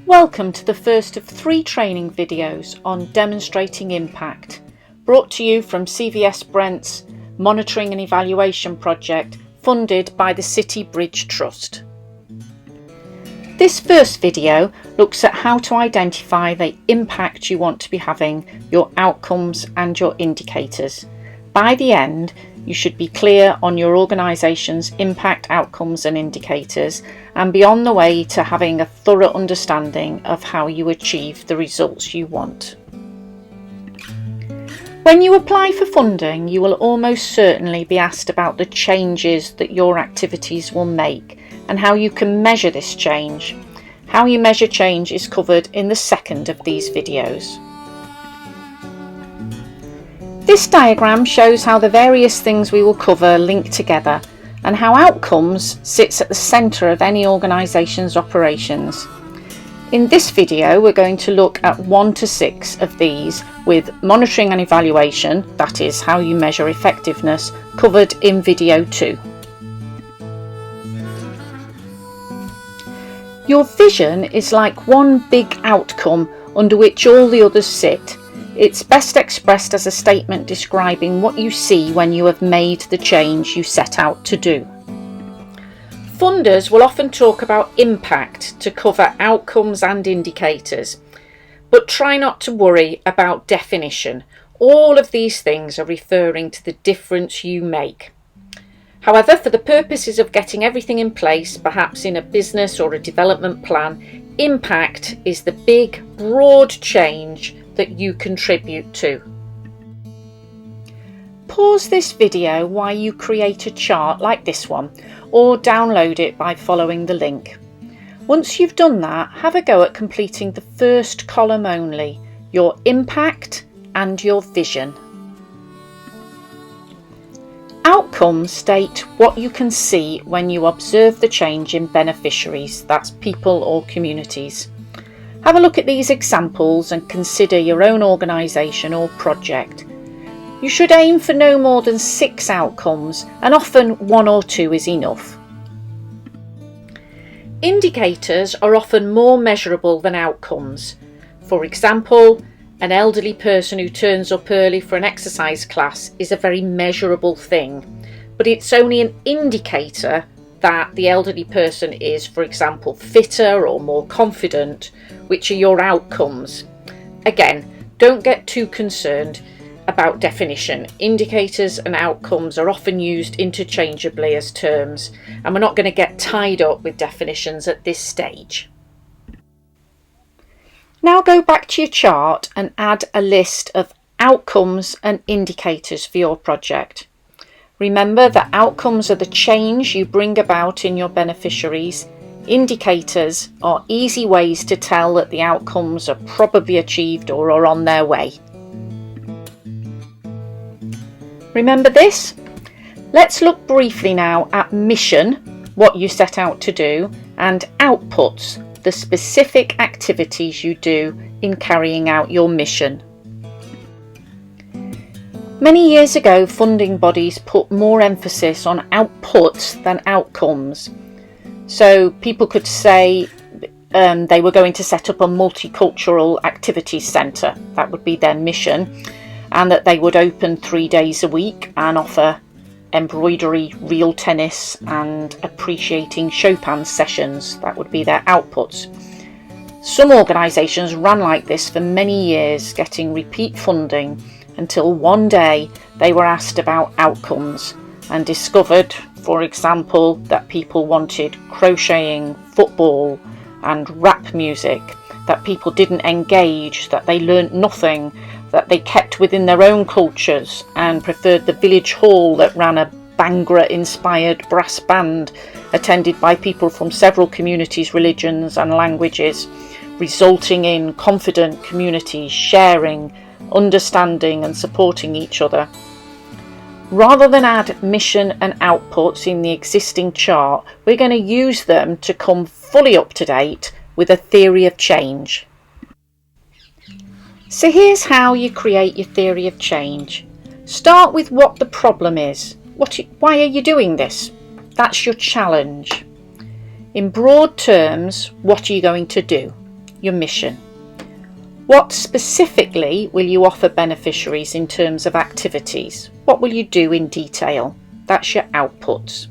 Welcome to the first of 3 training videos on Demonstrating Impact, brought to you from CVS Brent's Monitoring and Evaluation project funded by the City Bridge Trust. This first video looks at how to identify the impact you want to be having, your outcomes and your indicators. By the end, you should be clear on your organisation's impact, outcomes and indicators and be on the way to having a thorough understanding of how you achieve the results you want. When you apply for funding, you will almost certainly be asked about the changes that your activities will make and how you can measure this change. How you measure change is covered in the second of these videos. This diagram shows how the various things we will cover link together and how outcomes sits at the centre of any organisation's operations. In this video we're going to look at 1 to 6 of these, with monitoring and evaluation, that is how you measure effectiveness, covered in video 2. Your vision is like one big outcome under which all the others sit. It's best expressed as a statement describing what you see when you have made the change you set out to do. Funders will often talk about impact to cover outcomes and indicators, but try not to worry about definition. All of these things are referring to the difference you make. However, for the purposes of getting everything in place, perhaps in a business or a development plan, impact is the big, broad change that you contribute to. Pause this video while you create a chart like this one, or download it by following the link. Once you've done that, have a go at completing the first column only, your impact and your vision. Outcomes state what you can see when you observe the change in beneficiaries, that's people or communities. Have a look at these examples and consider your own organisation or project. You should aim for no more than 6 outcomes, and often 1 or 2 is enough. Indicators are often more measurable than outcomes. For example, an elderly person who turns up early for an exercise class is a very measurable thing, but it's only an indicator that the elderly person is, for example, fitter or more confident, which are your outcomes. Again, don't get too concerned about definition. Indicators and outcomes are often used interchangeably as terms, and we're not going to get tied up with definitions at this stage. Now go back to your chart and add a list of outcomes and indicators for your project. Remember that outcomes are the change you bring about in your beneficiaries. Indicators are easy ways to tell that the outcomes are probably achieved or are on their way. Remember this? Let's look briefly now at mission, what you set out to do, and outputs, the specific activities you do in carrying out your mission. Many years ago, funding bodies put more emphasis on outputs than outcomes. So people could say they were going to set up a multicultural activities centre, that would be their mission, and that they would open 3 days a week and offer embroidery, real tennis and appreciating Chopin sessions, that would be their outputs. Some organisations ran like this for many years, getting repeat funding, until one day they were asked about outcomes and discovered, for example, that people wanted crocheting, football and rap music, that people didn't engage, that they learnt nothing, that they kept within their own cultures and preferred the village hall that ran a Bhangra inspired brass band attended by people from several communities, religions and languages, resulting in confident communities sharing, understanding and supporting each other. Rather than add mission and outputs in the existing chart, we're going to use them to come fully up to date with a theory of change. So here's how you create your theory of change. Start with what the problem is. Why are you doing this? That's your challenge. In broad terms, what are you going to do? your mission. What specifically will you offer beneficiaries in terms of activities? What will you do in detail? That's your outputs.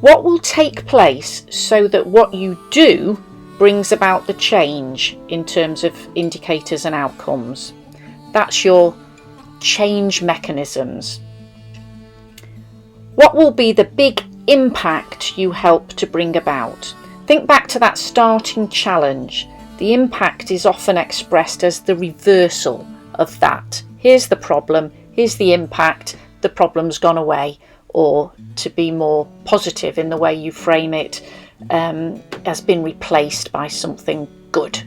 What will take place so that what you do brings about the change in terms of indicators and outcomes? That's your change mechanisms. What will be the big impact you help to bring about? Think back to that starting challenge. The impact is often expressed as the reversal of that. Here's the problem, here's the impact, the problem's gone away. Or to be more positive in the way you frame it, has been replaced by something good.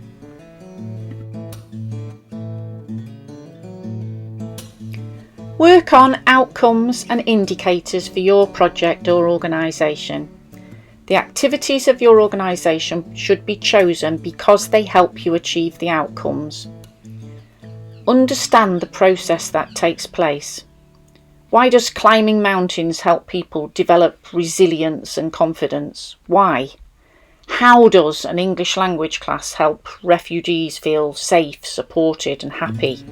Work on outcomes and indicators for your project or organisation. The activities of your organisation should be chosen because they help you achieve the outcomes. Understand the process that takes place. Why does climbing mountains help people develop resilience and confidence? Why? How does an English language class help refugees feel safe, supported and happy?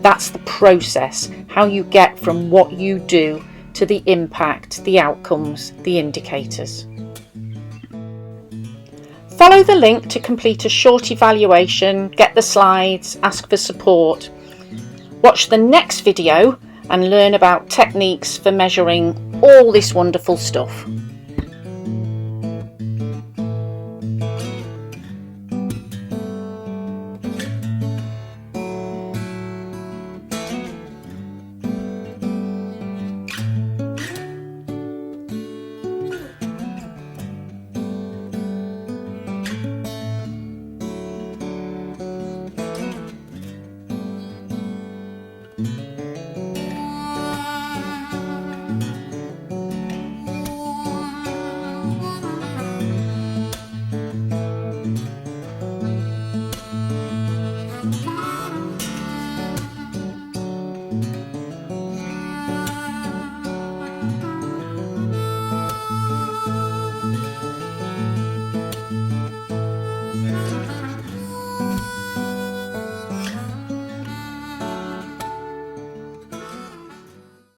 That's the process, how you get from what you do to the impact, the outcomes, the indicators. Follow the link to complete a short evaluation, get the slides, ask for support. Watch the next video and learn about techniques for measuring all this wonderful stuff.